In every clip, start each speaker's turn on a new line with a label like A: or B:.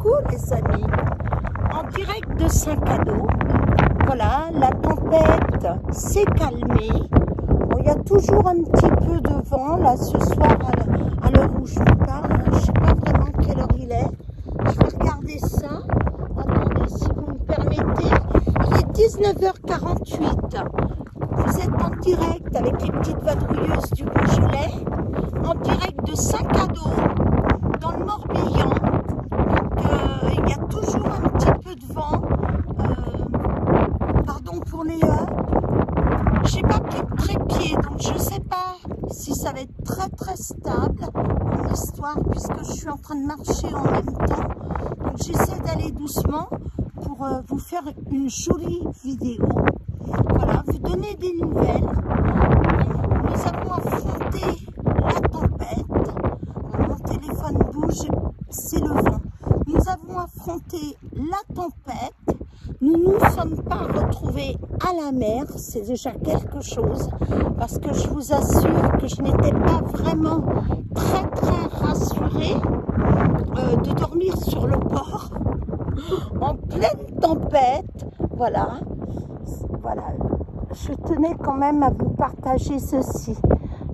A: Coucou les amis, en direct de Saint-Cado. Voilà, la tempête s'est calmée. Bon, il y a toujours un petit peu de vent là ce soir à l'heure où je vous parle. Je ne sais pas vraiment quelle heure il est. Je vais regarder ça. Attendez, si vous me permettez. Il est 19h48. Vous êtes en direct avec les petites vadrouilleuses du Beaujolais, en direct de Saint-Cado, dans le Morbihan. Donc il y a toujours un petit peu de vent. Pardon pour les j'ai pas pris de trépied, donc je sais pas si ça va être très stable mon histoire, puisque je suis en train de marcher en même temps. Donc j'essaie d'aller doucement pour vous faire une jolie vidéo. Voilà, vous donner des nouvelles. Nous avons affronté la tempête. Mon téléphone bouge, c'est le vent. Nous avons affronté la tempête. Nous ne nous sommes pas retrouvés à la mer. C'est déjà quelque chose. Parce que je vous assure que je n'étais pas vraiment très rassurée de dormir sur le port en pleine tempête. Voilà. Je tenais quand même à vous partager ceci.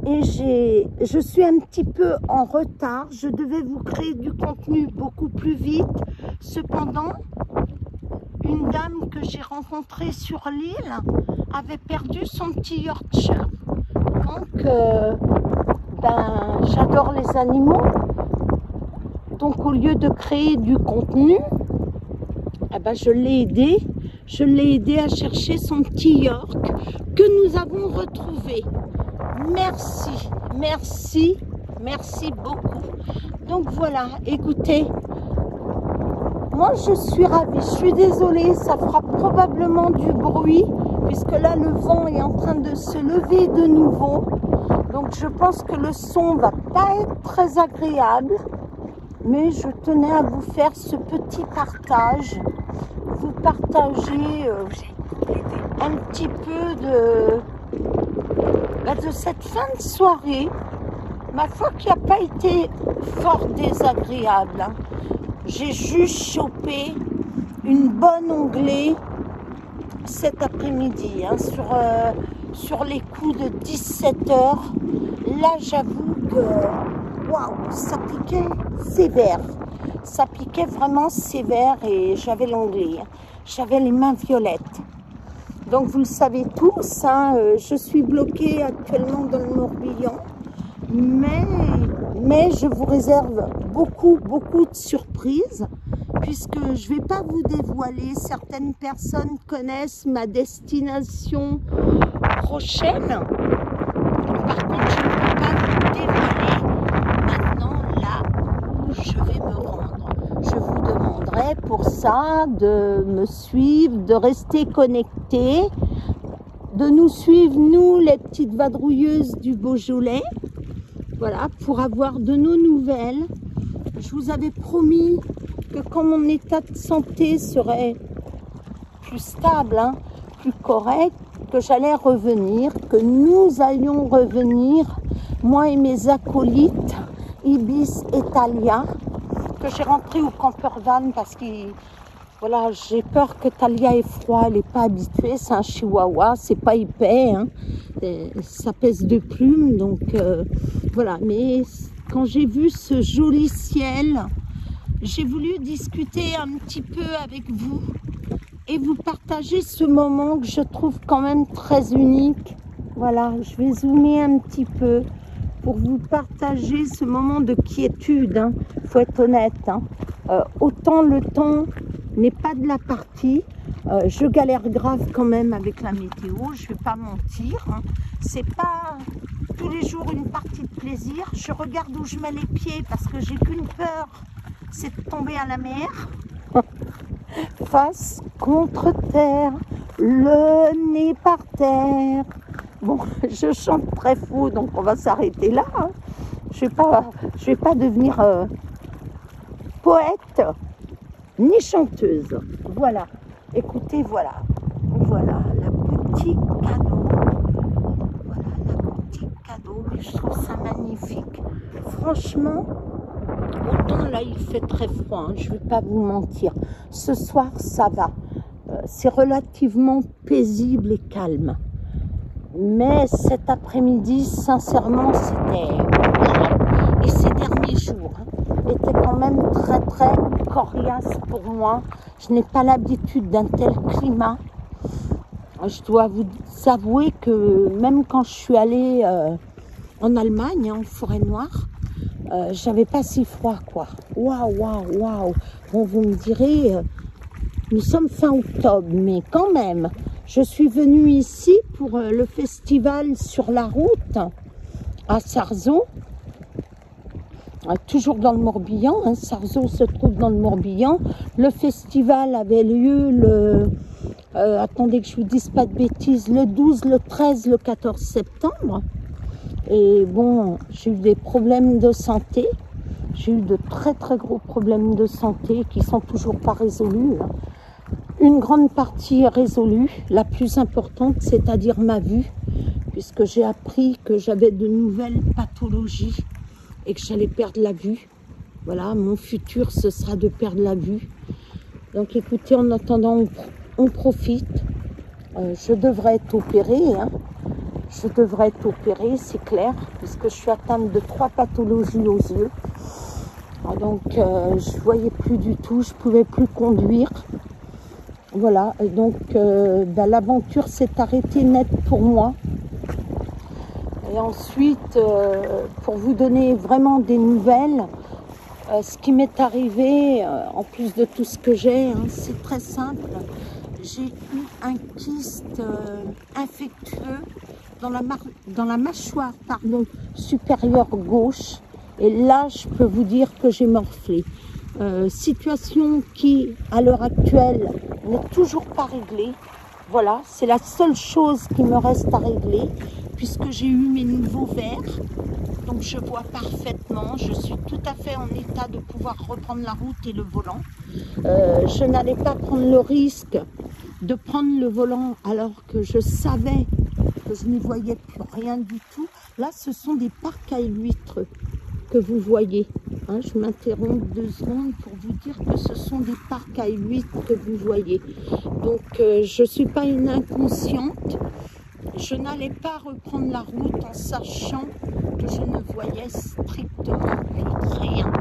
A: Et je suis un petit peu en retard. Je devais vous créer du contenu beaucoup plus vite. Cependant, une dame que j'ai rencontrée sur l'île avait perdu son petit Yorkshire. Donc, j'adore les animaux. Donc, au lieu de créer du contenu, je l'ai aidée. Je l'ai aidé à chercher son petit York que nous avons retrouvé. Merci beaucoup. Donc voilà, écoutez, moi je suis ravie. Je suis désolée, ça fera probablement du bruit puisque là le vent est en train de se lever de nouveau. Donc je pense que le son va pas être très agréable, mais je tenais à vous faire ce petit partage. Vous partager un petit peu de cette fin de soirée, ma foi qui n'a pas été fort désagréable. Hein. J'ai juste chopé une bonne onglée cet après-midi, hein, sur les coups de 17 h. Là, j'avoue que waouh, ça piquait sévère. Ça piquait vraiment sévère et j'avais l'onglet, j'avais les mains violettes. Donc vous le savez tous, hein, je suis bloquée actuellement dans le Morbihan, mais je vous réserve beaucoup de surprises, puisque je ne vais pas vous dévoiler. Certaines personnes connaissent ma destination prochaine. Par contre, je ne peux pas vous dévoiler maintenant là où je vais me rendre. Je vous demanderai pour ça de me suivre, de rester connecté, de nous suivre, nous, les petites vadrouilleuses du Beaujolais, voilà, pour avoir de nos nouvelles. Je vous avais promis que quand mon état de santé serait plus stable, hein, plus correct, que j'allais revenir, que nous allions revenir, moi et mes acolytes, Ibis et Talia, que j'ai rentré au campervan parce que voilà, j'ai peur que Talia ait froid, elle n'est pas habituée, c'est un chihuahua, c'est pas épais, hein, ça pèse 2 plumes, donc voilà. Mais quand j'ai vu ce joli ciel, j'ai voulu discuter un petit peu avec vous et vous partager ce moment que je trouve quand même très unique. Voilà, je vais zoomer un petit peu pour vous partager ce moment de quiétude, hein. Faut être honnête, hein. Autant le temps n'est pas de la partie, je galère grave quand même avec la météo, je vais pas mentir, hein. C'est pas tous les jours une partie de plaisir. Je regarde où je mets les pieds parce que j'ai qu'une peur, c'est de tomber à la mer. Face contre terre, le nez par terre. Bon, je chante très faux, donc on va s'arrêter là. Hein. Je vais pas devenir poète ni chanteuse. Voilà. Écoutez, voilà la petite cadeau. Voilà la petite cadeau. Je trouve ça magnifique. Franchement, autant là, il fait très froid, hein, je ne vais pas vous mentir. Ce soir, ça va. C'est relativement paisible et calme. Mais cet après-midi, sincèrement, c'était... Et ces derniers jours étaient quand même très, très coriaces pour moi. Je n'ai pas l'habitude d'un tel climat. Je dois vous avouer que même quand je suis allée en Allemagne, en Forêt-Noire, j'avais pas si froid, quoi. Waouh, waouh, waouh. Bon, vous me direz, nous sommes fin octobre, mais quand même, je suis venue ici pour le festival sur la route à Sarzeau, toujours dans le Morbihan. Hein. Sarzeau se trouve dans le Morbihan. Le festival avait lieu le... attendez que je vous dise pas de bêtises, le 12, le 13, le 14 septembre. Et bon, j'ai eu des problèmes de santé. J'ai eu de très très gros problèmes de santé qui sont toujours pas résolus. Hein. Une grande partie est résolue, la plus importante, c'est-à-dire ma vue, puisque j'ai appris que j'avais de nouvelles pathologies et que j'allais perdre la vue. Voilà, mon futur, ce sera de perdre la vue. Donc écoutez, en attendant, on profite. Je devrais être opérée, hein. Je devrais être opérée, c'est clair, puisque je suis atteinte de 3 pathologies aux yeux. Donc, je ne voyais plus du tout, je ne pouvais plus conduire. Voilà, et donc, l'aventure s'est arrêtée net pour moi. Et ensuite, pour vous donner vraiment des nouvelles, ce qui m'est arrivé, en plus de tout ce que j'ai, hein, c'est très simple. J'ai eu un kyste infectieux dans la mâchoire supérieure gauche. Et là, je peux vous dire que j'ai morflé. Situation qui, à l'heure actuelle, n'est toujours pas réglée. Voilà, c'est la seule chose qui me reste à régler, puisque j'ai eu mes nouveaux verres. Donc, je vois parfaitement. Je suis tout à fait en état de pouvoir reprendre la route et le volant. Je n'allais pas prendre le risque de prendre le volant alors que je savais que je n'y voyais plus rien du tout. Là, ce sont des parcs à huîtres que vous voyez. Hein, je m'interromps 2 secondes pour vous dire que ce sont des parcs à huîtres que vous voyez. Donc, je ne suis pas une inconsciente. Je n'allais pas reprendre la route en sachant que je ne voyais strictement plus rien.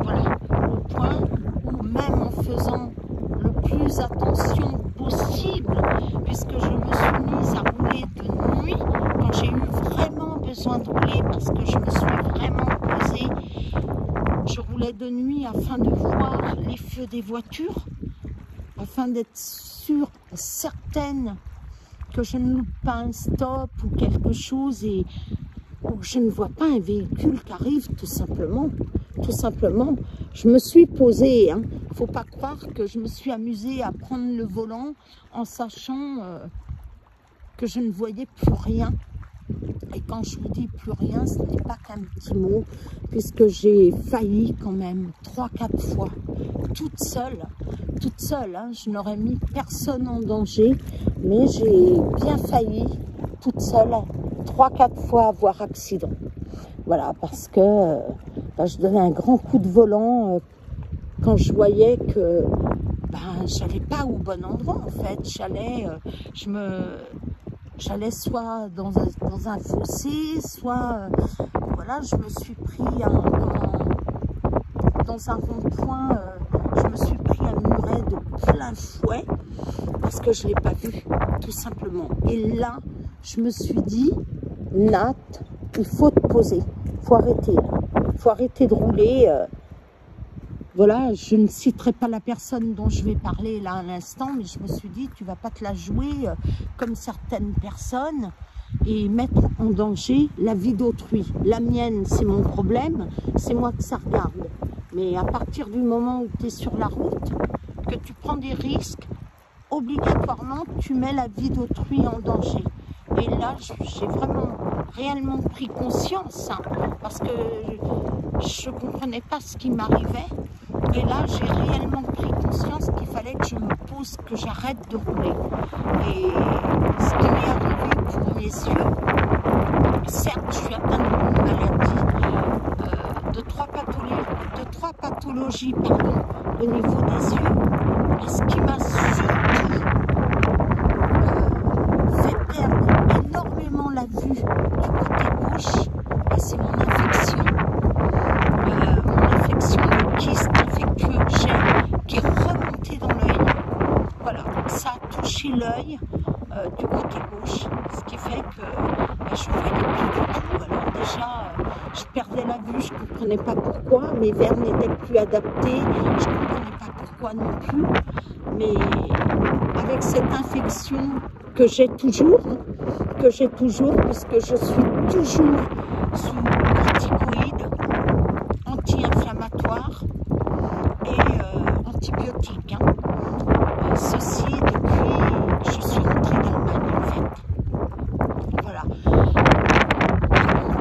A: Voilà, au point où même en faisant le plus attention possible, puisque je me suis mise à rouler de nuit, quand j'ai eu vraiment besoin de rouler, parce que je me suis vraiment posée, je roulais de nuit afin de voir les feux des voitures, afin d'être sûre, certaine que je ne loupe pas un stop ou quelque chose et ou que je ne vois pas un véhicule qui arrive tout simplement. Tout simplement, je me suis posée. Hein. Faut pas croire que je me suis amusée à prendre le volant en sachant que je ne voyais plus rien. Et quand je vous dis plus rien, ce n'est pas qu'un petit mot, puisque j'ai failli quand même 3-4 fois, toute seule, hein, je n'aurais mis personne en danger, mais j'ai bien failli, toute seule, 3-4 fois avoir accident. Voilà, parce que je donnais un grand coup de volant quand je voyais que j'allais pas au bon endroit en fait, j'allais soit dans un fossé, soit voilà, je me suis pris dans un rond-point, je me suis pris un muret de plein fouet parce que je ne l'ai pas vu, tout simplement. Et là, je me suis dit, Nat, il faut te poser, il faut arrêter, il faut arrêter de rouler. Voilà, je ne citerai pas la personne dont je vais parler là à l'instant, mais je me suis dit, tu vas pas te la jouer comme certaines personnes et mettre en danger la vie d'autrui. La mienne, c'est mon problème, c'est moi que ça regarde. Mais à partir du moment où tu es sur la route, que tu prends des risques, obligatoirement, tu mets la vie d'autrui en danger. Et là, j'ai vraiment, réellement pris conscience, hein, parce que je ne comprenais pas ce qui m'arrivait. Et là, j'ai réellement pris conscience qu'il fallait que je me pose, que j'arrête de rouler. Et ce qui m'est arrivé pour mes yeux, certes, je suis atteinte d'une maladie, de trois pathologie, pardon, au niveau des yeux. Et ce qui m'a surtout fait perdre énormément la vue du côté gauche, et c'est mon infection de kyste infectieux que j'ai, qui est remontée dans l'œil. Voilà, donc ça a touché l'œil du côté gauche, ce qui fait que je ne voyais plus du tout. Alors déjà, je perdais la vue, je ne comprenais pas pourquoi, mes verres n'étaient plus adaptés, je ne comprenais pas pourquoi non plus. Mais avec cette infection que j'ai toujours, puisque je suis toujours sous corticoïdes, anti-inflammatoires et antibiotiques. Ceci depuis que je suis rentrée d'Allemagne en fait. Voilà.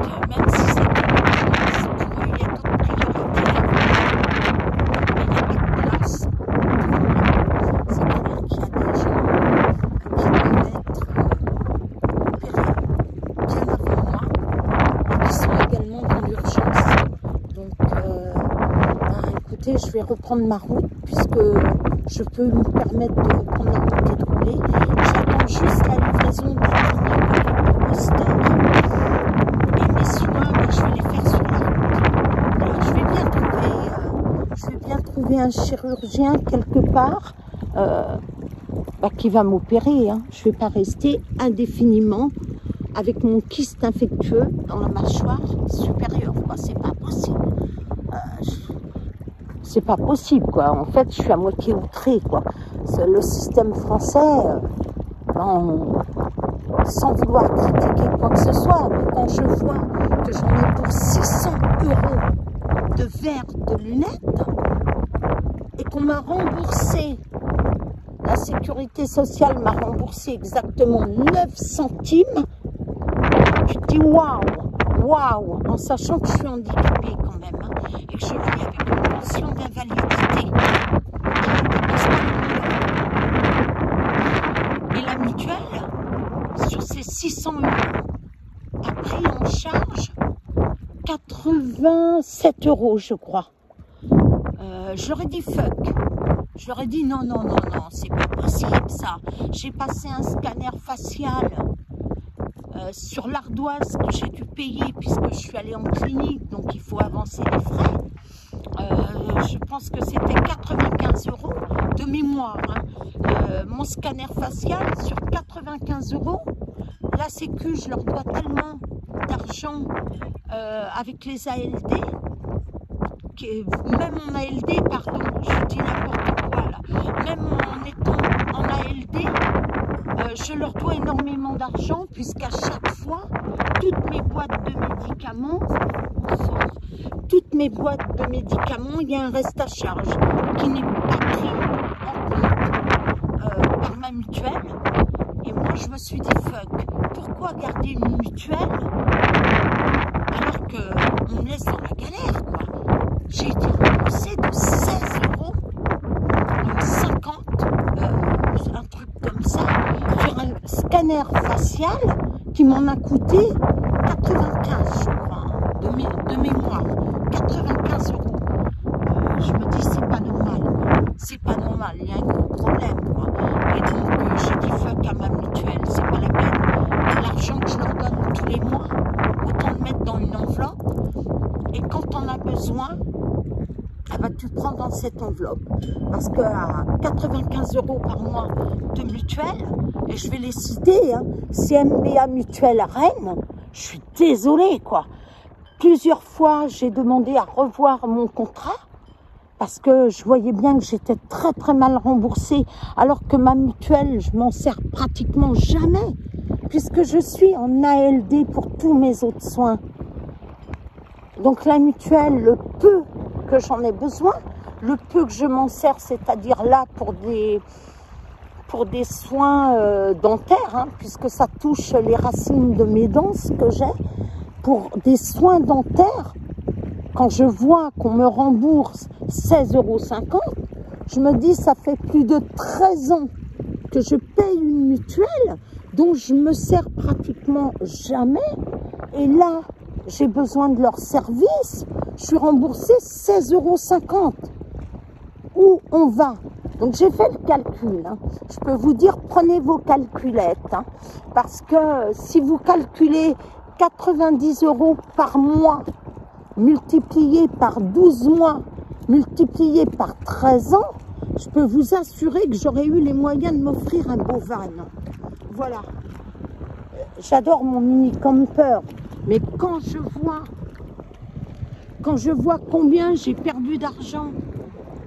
A: Donc même si c'est pour eux, il y a d'autres priorités, mais il n'y a pas de place pour moi. C'est-à-dire qu'il y a des gens qui doivent être opérés bien avant moi et qui sont également dans l'urgence. Donc écoutez, je vais reprendre ma route puisque je peux me permettre de reprendre la route et de rouler. J'attends juste la livraison d'un dernier poster. Et mes soins, je vais les faire sur la route. Alors je vais bien trouver un chirurgien quelque part qui va m'opérer. Hein. Je ne vais pas rester indéfiniment avec mon kyste infectieux dans la mâchoire supérieure. C'est pas possible. C'est pas possible, quoi. En fait, je suis à moitié outrée, quoi. Le système français, sans vouloir critiquer quoi que ce soit, mais quand je vois que j'en ai pour 600 € de verres de lunettes et qu'on m'a remboursé, la sécurité sociale m'a remboursé exactement 9 centimes, tu te dis waouh, en sachant que je suis handicapée quand même, hein, et que je vis avec une pension d'invalidité. Et la mutuelle, sur ces 600 €, a pris en charge 87 €, je crois. Je leur ai dit fuck. Je leur ai dit non, c'est pas possible ça. J'ai passé un scanner facial sur l'ardoise que j'ai dû payer puisque je suis allée en clinique, donc il faut avancer les frais. Je pense que c'était 95 € de mémoire. Hein. Mon scanner facial sur 95 €. La Sécu, je leur dois tellement d'argent avec les ALD. Même en ALD, pardon, je dis n'importe quoi là. Même en étant en ALD, je leur dois énormément d'argent puisqu'à chaque fois, toutes mes boîtes de médicaments, il y a un reste à charge qui n'est pas pris en compte par ma mutuelle. Et moi, je me suis dit, fuck, pourquoi garder une mutuelle alors qu'on me laisse dans la galère, quoi. J'ai été remboursée de 16 €, donc 50, un truc comme ça, sur un scanner facial qui m'en a coûté 95, je crois, de mémoire, 95 €. Je me dis, c'est pas normal, quoi. C'est pas normal, il y a un gros problème, quoi. Et donc, j'ai dit fuck à ma mutuelle, c'est pas la peine. L'argent que je leur donne tous les mois, autant le mettre dans une enveloppe, et quand on a besoin, tu le prends dans cette enveloppe. Parce qu'à 95 € par mois de mutuelle, et je vais les citer, hein, CMBA Mutuelle Rennes, je suis désolée, quoi. Plusieurs fois, j'ai demandé à revoir mon contrat, parce que je voyais bien que j'étais très mal remboursée, alors que ma mutuelle, je m'en sers pratiquement jamais, puisque je suis en ALD pour tous mes autres soins. Donc la mutuelle, le peu que j'en ai besoin, le peu que je m'en sers, c'est-à-dire là pour des soins dentaires, hein, puisque ça touche les racines de mes dents, ce que j'ai, pour des soins dentaires, quand je vois qu'on me rembourse 16,50 €, je me dis ça fait plus de 13 ans que je paye une mutuelle dont je me sers pratiquement jamais, et là j'ai besoin de leurs services, je suis remboursée 16,50 €. Où on va? Donc j'ai fait le calcul, hein. Je peux vous dire, prenez vos calculettes, hein, parce que si vous calculez 90 € par mois, multiplié par 12 mois, multiplié par 13 ans, je peux vous assurer que j'aurais eu les moyens de m'offrir un beau van. Voilà. J'adore mon mini camper, mais quand je vois combien j'ai perdu d'argent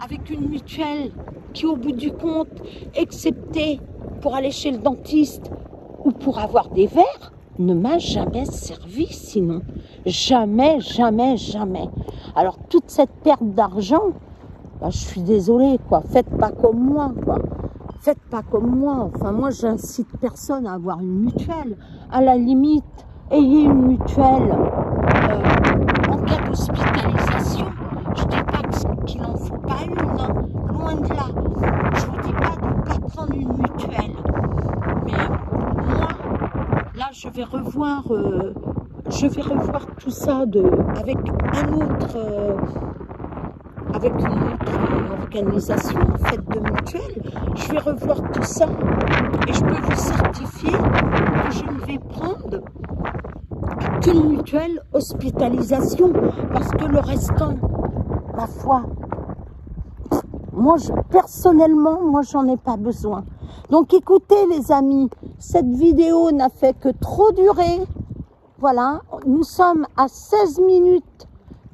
A: avec une mutuelle qui, au bout du compte, excepté pour aller chez le dentiste ou pour avoir des verres, ne m'a jamais servi sinon. Jamais, jamais, jamais. Alors, toute cette perte d'argent, bah, je suis désolée, quoi. Faites pas comme moi, quoi. Faites pas comme moi. Enfin, moi, j'incite personne à avoir une mutuelle. À la limite, ayez une mutuelle en cas d'hospitalisation. Je dis pas qu'il n'en faut pas une, hein. Loin de là. Je vous dis pas de ne pas prendre une mutuelle. Mais moi, là, je vais revoir tout ça avec une autre organisation en fait de mutuelle. Je vais revoir tout ça et je peux vous certifier que je ne vais prendre qu'une mutuelle hospitalisation parce que le restant, ma foi, personnellement, moi j'en ai pas besoin. Donc écoutez les amis, cette vidéo n'a fait que trop durer. Voilà, nous sommes à 16 minutes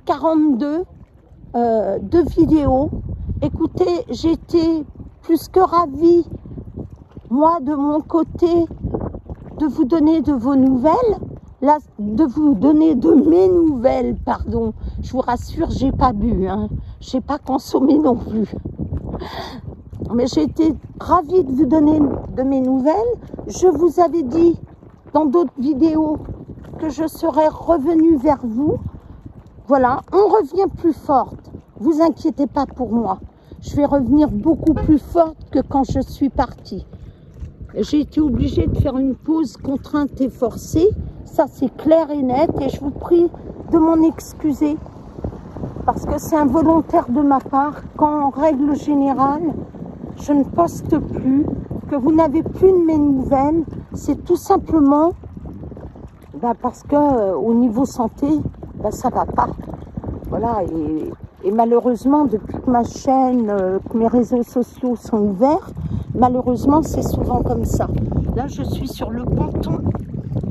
A: 42 de vidéo. Écoutez, j'étais plus que ravie, moi de mon côté, de vous donner de vos nouvelles, de vous donner de mes nouvelles, pardon. Je vous rassure, j'ai pas bu, hein, j'ai pas consommé non plus. Mais j'ai été ravie de vous donner de mes nouvelles. Je vous avais dit dans d'autres vidéos que je serais revenue vers vous. Voilà, on revient plus forte. Vous inquiétez pas pour moi. Je vais revenir beaucoup plus forte que quand je suis partie. J'ai été obligée de faire une pause contrainte et forcée. Ça, c'est clair et net. Et je vous prie de m'en excuser. Parce que c'est involontaire de ma part. Quand, en règle générale, je ne poste plus, que vous n'avez plus de mes nouvelles, c'est tout simplement parce que au niveau santé, ça va pas. Voilà, et malheureusement, depuis que ma chaîne, que mes réseaux sociaux sont ouverts, malheureusement, c'est souvent comme ça. Là, je suis sur le ponton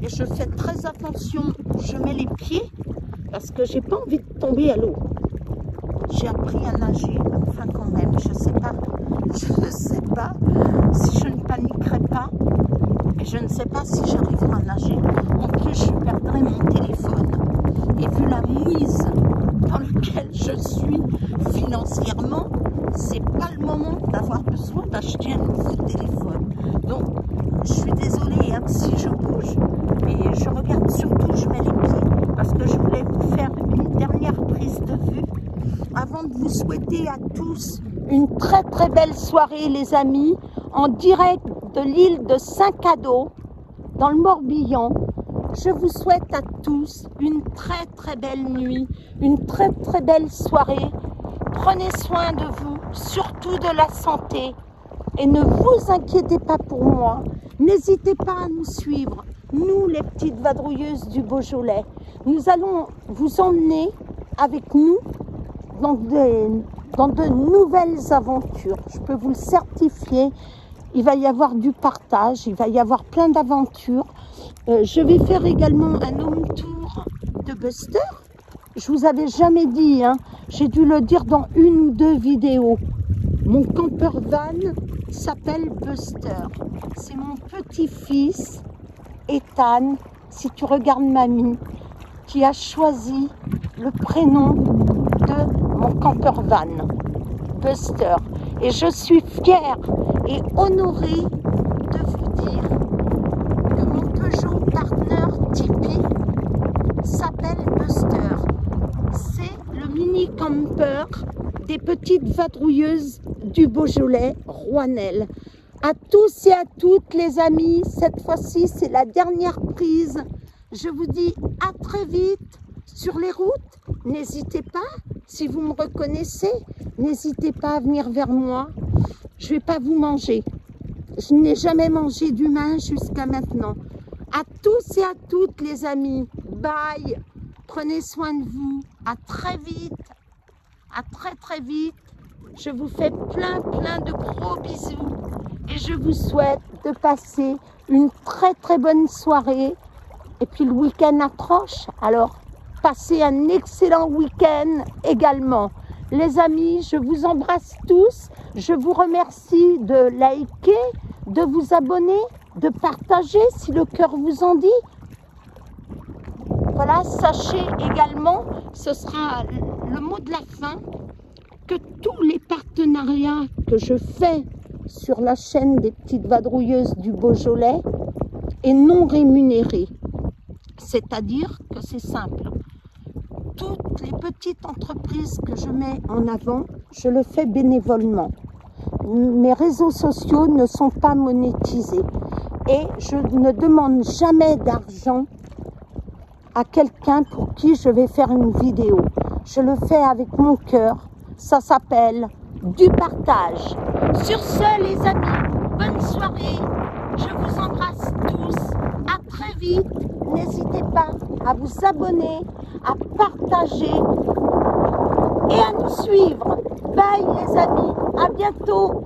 A: et je fais très attention où je mets les pieds parce que j'ai pas envie de tomber à l'eau. J'ai appris à nager, enfin quand même, je ne sais pas si je ne paniquerai pas, et je ne sais pas si j'arriverai à nager. En plus, je perdrai mon téléphone. Et vu la mouise dans laquelle je suis financièrement, c'est pas le moment d'avoir besoin d'acheter un nouveau téléphone. Donc, je suis désolée hein, si je bouge, mais je regarde surtout, je mets les pieds, parce que je voulais vous faire une dernière prise de vue avant de vous souhaiter à tous une très très belle soirée les amis, en direct de l'île de Saint-Cado, dans le Morbihan. Je vous souhaite à tous une très très belle nuit, une très très belle soirée. Prenez soin de vous, surtout de la santé, et ne vous inquiétez pas pour moi. N'hésitez pas à nous suivre, nous les petites vadrouilleuses du Beaujolais. Nous allons vous emmener avec nous dans de nouvelles aventures. Je peux vous le certifier. Il va y avoir du partage, il va y avoir plein d'aventures. Je vais faire également un home tour de Buster. Je vous avais jamais dit, hein, j'ai dû le dire dans une ou deux vidéos. Mon camper van s'appelle Buster. C'est mon petit-fils, Ethan, si tu regardes mamie, qui a choisi le prénom de mon camper van, Buster. Et je suis fière et honorée de vous dire que mon Peugeot Partner Tipeee s'appelle Buster. C'est le mini camper des petites vadrouilleuses du Beaujolais, Rouanel. À tous et à toutes les amis, cette fois-ci c'est la dernière prise. Je vous dis à très vite sur les routes, n'hésitez pas. Si vous me reconnaissez, n'hésitez pas à venir vers moi. Je ne vais pas vous manger. Je n'ai jamais mangé d'humain jusqu'à maintenant. À tous et à toutes les amis, bye. Prenez soin de vous. À très vite. À très très vite. Je vous fais plein de gros bisous. Et je vous souhaite de passer une très très bonne soirée. Et puis le week-end approche. Alors, passez un excellent week-end également. Les amis, je vous embrasse tous. Je vous remercie de liker, de vous abonner, de partager si le cœur vous en dit. Voilà, sachez également, ce sera le mot de la fin, que tous les partenariats que je fais sur la chaîne des petites vadrouilleuses du Beaujolais est non rémunéré. C'est-à-dire que c'est simple. Toutes les petites entreprises que je mets en avant, je le fais bénévolement. Mes réseaux sociaux ne sont pas monétisés et je ne demande jamais d'argent à quelqu'un pour qui je vais faire une vidéo. Je le fais avec mon cœur. Ça s'appelle du partage. Sur ce, les amis, bonne soirée. Je vous embrasse tous. À très vite. N'hésitez pas à vous abonner, à partager et à nous suivre. Bye les amis. À bientôt.